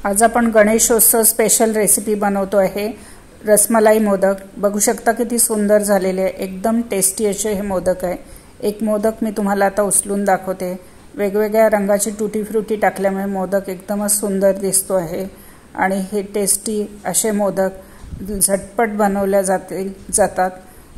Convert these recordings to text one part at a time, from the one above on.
आज आपण Ganeshotsav special recipe बनवतो आहे। रसमलाई मोदक बघू शकता किती सुंदर झालेले आहे। एकदम टेस्टी असे हे मोदक आहे। एक मोदक मी तुम्हाला आता उचलून दाखवते। वेगवेगळ्या रंगाची टूटी फ्रूटी टाकल्यामुळे मोदक एकदमच सुंदर दिसतो आहे आणि हे टेस्टी असे मोदक झटपट बनवले जातात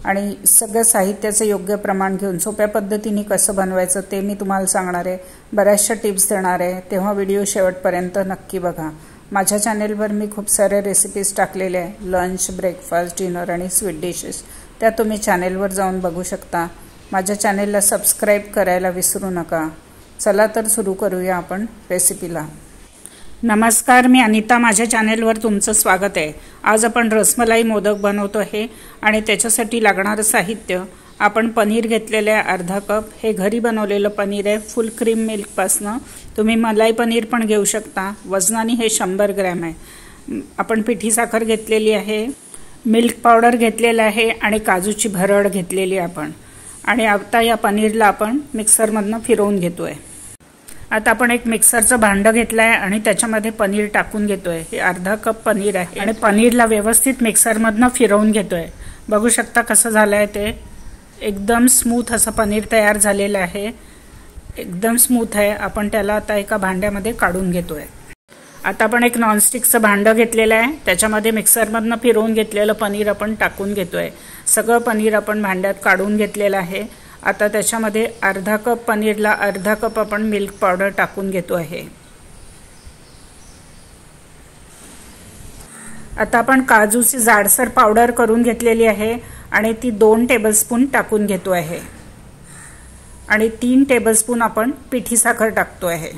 आणि सगळं साहित्याचे योग्य प्रमाण घेऊन सोप्या पद्धतीने कसं बनवायचं ते मी तुम्हाला सांगणार आहे। बऱ्याचशा टिप्स देणार आहे, तेव्हा व्हिडिओ शेवटपर्यंत नक्की बघा। माझ्या चॅनेलवर मी खूप सारे रेसिपीज टाकलेले आहे, लंच, ब्रेकफास्ट, डिनर आणि स्वीट डिशेस। त्या तुम्ही चॅनेलवर जाऊन बघू शकता। माझ्या चॅनेलला सबस्क्राइब करायला विसरू नका। चला तर सुरू करूया आपण रेसिपीला। नमस्कार, मी अनिता, माझ्या चॅनेलवर तुमचं स्वागत आहे। आज आपण रसमलाई मोदक बनवतो आहे आणि त्याच्यासाठी लागणारे साहित्य आपण पनीर घेतलेले आहे अर्धा कप। हे घरी बनवलेलं पनीर आहे, फुल क्रीम मिल्क पासनं। तुम्ही मलाई पनीर पण घेऊ शकता। वजनाने हे 100 ग्रॅम आहे। आपण पिठी साखर घेतलेली आहे, मिल्क पावडर घेतलेला आहे आणि काजूची भरड घेतलेली आपण। आणि आता या पनीरला आपण मिक्सरमधनं फिरवून घेतोय। आता आपण एक मिक्सरचं भांडं घेतलंय आणि त्याच्यामध्ये पनीर टाकून घेतोय। हे अर्धा कप पनीर आहे आणि पनीरला व्यवस्थित मिक्सरमधनं फिरवून घेतोय। बघू शकता कसं झालंय ते। एकदम स्मूथ असं पनीर तयार झालेलं आहे, एकदम स्मूथ आहे। आपण त्याला आता एका भांड्यामध्ये काढून घेतोय। आता आपण एक नॉनस्टिकचं भांडं घेतलेलं आहे, त्याच्यामध्ये मिक्सरमधनं फिरवून घेतलेलं पनीर आपण टाकून घेतोय। सगळं पनीर आपण भांड्यात काढून घेतलेलं आहे। आता त्याच्यामध्ये अर्धा कप पनीरला अर्धा कप आपण मिल्क पावडर टाकून घेतो आहे। आता आपण काजूची जाडसर पावडर करून घेतलेली आहे आणि ती 2 टेबलस्पून टाकून घेतो आहे आणि 3 टेबलस्पून आपण पिठी साखर टाकतो आहे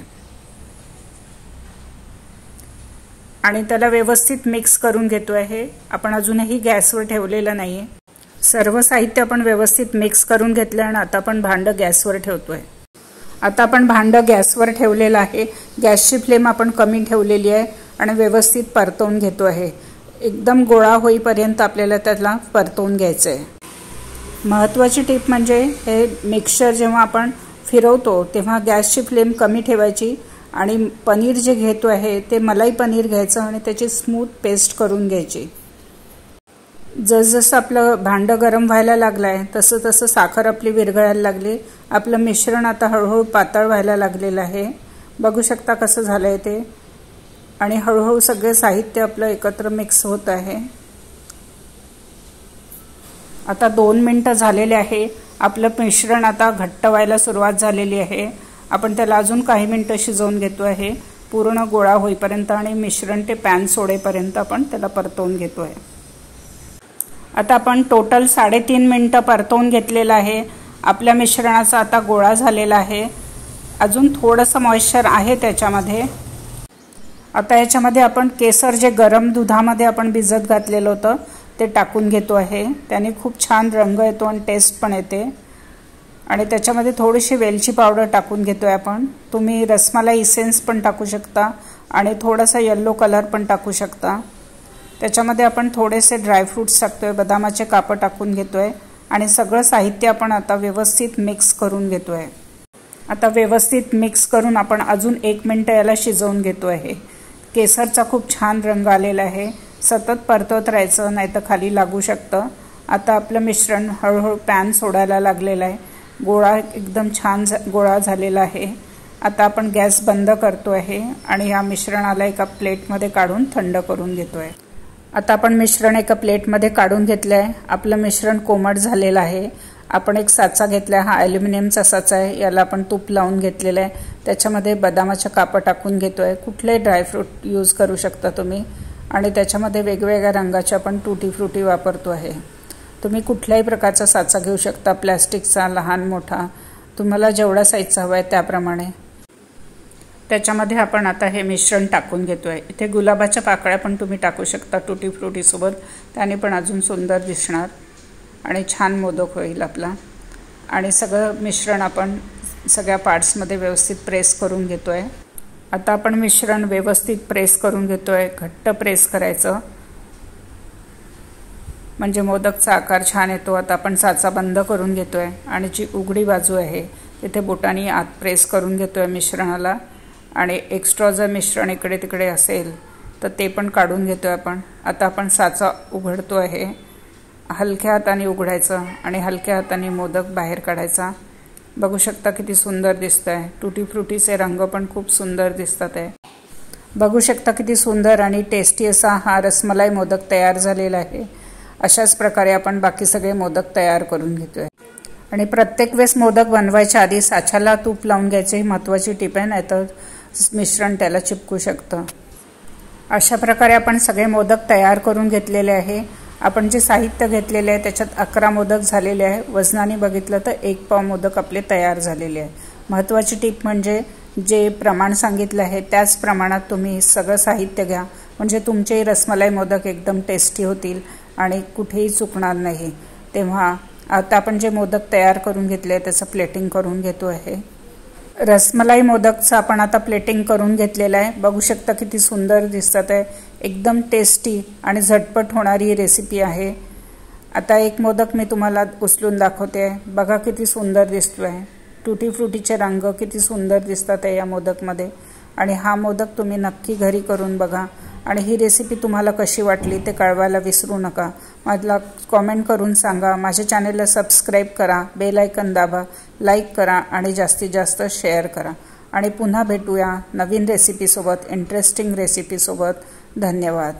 आणि त्याला व्यवस्थित मिक्स करून घेतो आहे। आपण अजूनही गॅसवर ठेवलेलं नाहीये। सर्व साहित्य आपण व्यवस्थित मिक्स करून घेतलं आणि आता आपण भांडं गॅसवर ठेवतोय। आता आपण भांडं गॅसवर ठेवलेलं आहे। गॅसची फ्लेम आपण कमी ठेवलेली आहे आणि व्यवस्थित परतवून घेतो आहे। एकदम गोळा होईपर्यंत आपल्याला त्याला परतवून घ्यायचं आहे। महत्त्वाची टिप म्हणजे हे मिक्सचर जेव्हा आपण फिरवतो तेव्हा गॅसची फ्लेम कमी ठेवायची आणि पनीर जे घेतो आहे ते मलाई पनीर घ्यायचं आणि त्याची स्मूथ पेस्ट करून घ्यायची। जसजसं आपलं भांडं गरम व्हायला लागलंय तसं तसं साखर आपली विरघळायला लागली। आपलं मिश्रण आता हळूहळू पातळ व्हायला लागलेलं आहे। बघू शकता कसं झालंय ते आणि हळूहळू सगळे साहित्य आपलं एकत्र मिक्स होत आहे। आता 2 मिनिटं झालेले आहे। आपलं मिश्रण आता घट्ट व्हायला सुरुवात झालेली आहे। आपण त्याला अजून काही मिनिटं शिजवून घेतो आहे, पूर्ण गोळा होईपर्यंत आणि मिश्रण ते पॅन सोडेपर्यंत आपण त्याला परतवून घेतो आहे। आता आपण टोटल 3.5 मिनिटं परतवून घेतलेलं आहे। आपल्या मिश्रणाचा आता गोळा झालेला आहे। अजून थोडंसं मॉइश्चर आहे त्याच्यामध्ये। आता याच्यामध्ये आपण केसर जे गरम दुधामध्ये आपण भिजत घातलेलं होतं ते टाकून घेतो आहे। त्याने खूप छान रंग येतो आणि टेस्ट पण येते। आणि त्याच्यामध्ये थोडीशी वेलची पावडर टाकून घेतोय आपण। तुम्ही रसमलाई इसेन्स पण टाकू शकता आणि थोडासा येलो कलर पण टाकू शकता। त्याच्यामध्ये आपण थोडेसे ड्रायफ्रूट्स टाकतोय, बदामाचे काप टाकून घेतोय आणि सगळं साहित्य आपण आता व्यवस्थित मिक्स करून घेतोय। आता व्यवस्थित मिक्स करून आपण अजून 1 मिनिट याला शिजवून घेतो आहे। केसरचा खूप छान रंग आलेला आहे। सतत परतवत राहायचं, नाहीतर खाली लागू शकतं। आता आपलं मिश्रण हळूहळू पॅन सोडायला लागलेलं आहे। गोळा एकदम छान गोळा झालेला आहे। आता आपण गॅस बंद करतो आहे आणि या मिश्रणाला एका प्लेटमध्ये काढून थंड करून घेतो आहे। आता आपण मिश्रण एका प्लेटमध्ये काढून घेतलं आहे। आपलं मिश्रण कोमट झालेलं आहे। आपण एक साचा घेतला आहे, हा ॲल्युमिनियमचा साचा आहे। याला आपण तूप लावून घेतलेलं आहे। त्याच्यामध्ये बदामाचे काप टाकून घेतो आहे। कुठलेही ड्रायफ्रूट यूज करू शकता तुम्ही आणि त्याच्यामध्ये वेगवेगळ्या रंगाचे आपण टूटी फ्रूटी वापरतो आहे। तुम्ही कुठल्याही प्रकारचा साचा घेऊ शकता, प्लॅस्टिकचा, लहान मोठा, तुम्हाला जेवढा साईजचा हवा आहे त्याप्रमाणे। त्याच्यामध्ये आपण आता हे मिश्रण टाकून घेतोय। इथे गुलाबाच्या पाकळ्या पण तुम्ही टाकू शकता टूटी फ्रूटी सोबत, त्याने पण अजून सुंदर दिसणार आणि छान मोदक होईल आपला। आणि सगळं मिश्रण आपण सगळ्या पार्ट्समध्ये व्यवस्थित प्रेस करून घेतोय। आता आपण मिश्रण व्यवस्थित प्रेस करून घेतोय, घट्ट प्रेस करायचं म्हणजे मोदकचा आकार छान येतो। आता आपण साचा बंद करून घेतोय आणि जी उघडी बाजू आहे तिथे बोटांनी आत प्रेस करून घेतोय मिश्रणाला आणि एक्स्ट्रा जर मिश्रण इकडे तिकडे असेल तर ते पण काढून घेतो आपण। आता आपण साचा उघडतो आहे। हलक्या हाताने उघडायचं आणि हलक्या हाताने मोदक बाहेर काढायचा। बघू शकता किती सुंदर दिसतंय। टूटी फ्रुटीचे रंग पण खूप सुंदर दिसतात आहे। बघू शकता किती सुंदर आणि टेस्टी असा हा रसमलाई मोदक तयार झालेला आहे। अशाच प्रकारे आपण बाकी सगळे मोदक तयार करून घेतोय। आणि प्रत्येक वेळेस मोदक बनवायच्या आधी साच्याला तूप लावून घ्यायचे, ही महत्त्वाची टिप आहे, नाहीतर मिश्रण त्याला चिपकू शकतं। अशा प्रकारे आपण सगळे मोदक तयार करून घेतलेले आहे। आपण जे साहित्य घेतलेले आहे त्याच्यात 11 मोदक झालेले आहे। वजनाने बघितलं तर 1 पाव मोदक आपले तयार झालेले आहे। महत्त्वाची टिप म्हणजे जे प्रमाण सांगितलं आहे त्याच प्रमाणात तुम्ही सगळं साहित्य घ्या, म्हणजे तुमचे रसमलाई मोदक एकदम टेस्टी होतील आणि कुठेही चुकणार नाही। तेव्हा आता आपण जे मोदक तयार करून घेतले त्याचं प्लेटिंग करून घेतो आहे। रसमलाई मोदकचं आपण आता प्लेटिंग करून घेतलेलं आहे। बघू शकता किती सुंदर दिसत आहे। एकदम टेस्टी आणि झटपट होणारी रेसिपी आहे। आता एक मोदक मी तुम्हाला उचलून दाखवते। बघा किती सुंदर दिसतोय। टूटी फ्रुटीचे रंग किती सुंदर दिसतात आहे या मोदकमध्ये। आणि हा मोदक तुम्ही नक्की घरी करून बघा आणि ही रेसिपी तुम्हाला कशी वाटली ते कळवायला विसरू नका। मला कमेंट करून सांगा। माझ्या चॅनलला सबस्क्राइब करा, बेल आयकॉन दाबा, लाईक करा आणि जास्तीत जास्त शेअर करा। आणि पुन्हा भेटूया नवीन रेसिपीसोबत, इंटरेस्टिंग रेसिपीसोबत। धन्यवाद।